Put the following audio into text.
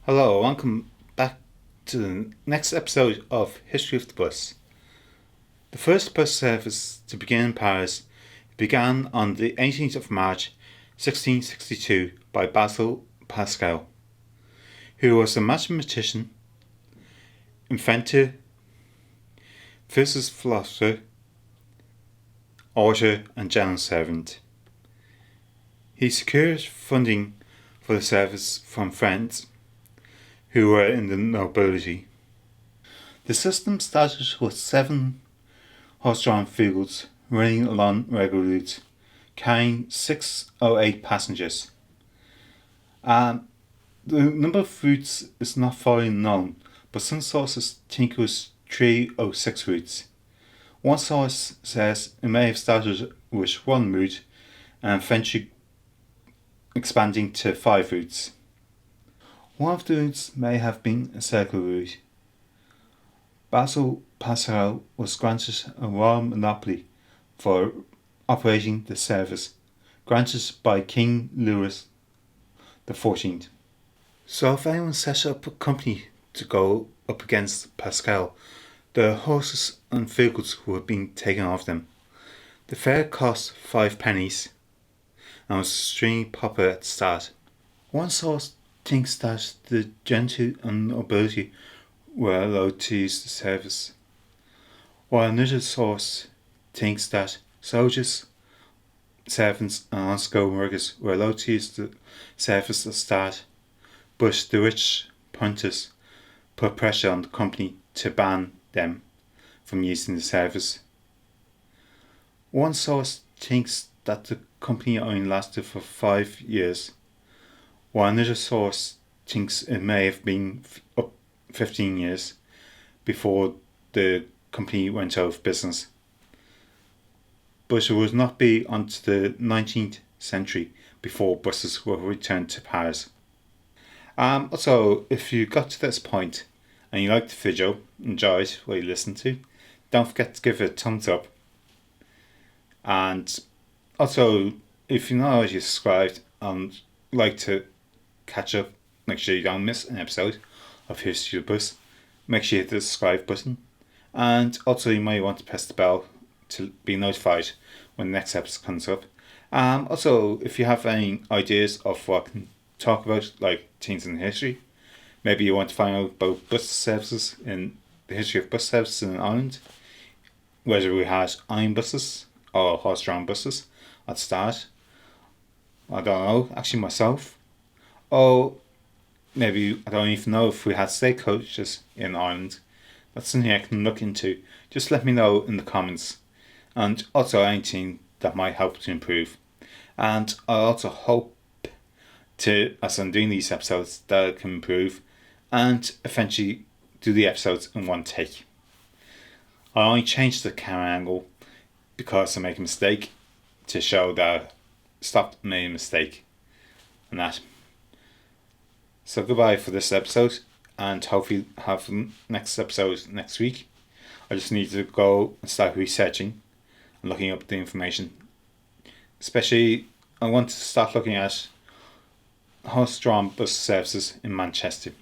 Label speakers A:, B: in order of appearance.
A: Hello, welcome back to the next episode of History of the Bus. The first bus service to begin in Paris began on the 18th of March 1662 by Basil Pascal, who was a mathematician, inventor, physicist, philosopher, author, and general servant. He secured funding for the service from friends who were in the nobility. The system started with 7 horse-drawn vehicles running along regular routes, carrying 608 passengers. The number of routes is not fully known, but some sources think it was 306 routes. One source says it may have started with 1 route and eventually expanding to 5 routes. One of the routes may have been a circular route. Basil Pascal was granted a royal monopoly for operating the service, granted by King Louis XIV. So if anyone set up a company to go up against Pascal, the horses and vehicles were being taken off them. The fare cost 5 pennies and was extremely popular at the start. One source thinks that the gentry and nobility were allowed to use the service, while another source thinks that soldiers, servants and on-school workers were allowed to use the service at the start, but the rich punters put pressure on the company to ban them from using the service. One source thinks that the company only lasted for 5 years, while another source thinks it may have been up 15 years before the company went out of business. But it would not be until the 19th century before buses were returned to Paris. Also, if you got to this point and you liked the video, enjoyed what you listened to, don't forget to give it a thumbs up. And also, if you're not already subscribed and like to catch up, make sure you don't miss an episode of History of the Bus, make sure you hit the subscribe button. And also you might want to press the bell to be notified when the next episode comes up. Also, if you have any ideas of what I can talk about, like things in history, maybe you want to find out about bus services in the history of bus services in Ireland, whether we had iron buses or horse-drawn buses at the start. I don't know, actually myself. Or maybe I don't even know if we had stagecoaches in Ireland. That's something I can look into. Just let me know in the comments. And also anything that might help to improve. And I also hope to, as I'm doing these episodes, that I can improve and eventually do the episodes in one take. I only changed the camera angle because I made a mistake to show that I stopped making a mistake and that. So goodbye for this episode, and hopefully have the next episode next week. I just need to go and start researching and looking up the information. Especially, I want to start looking at horse-drawn bus services in Manchester.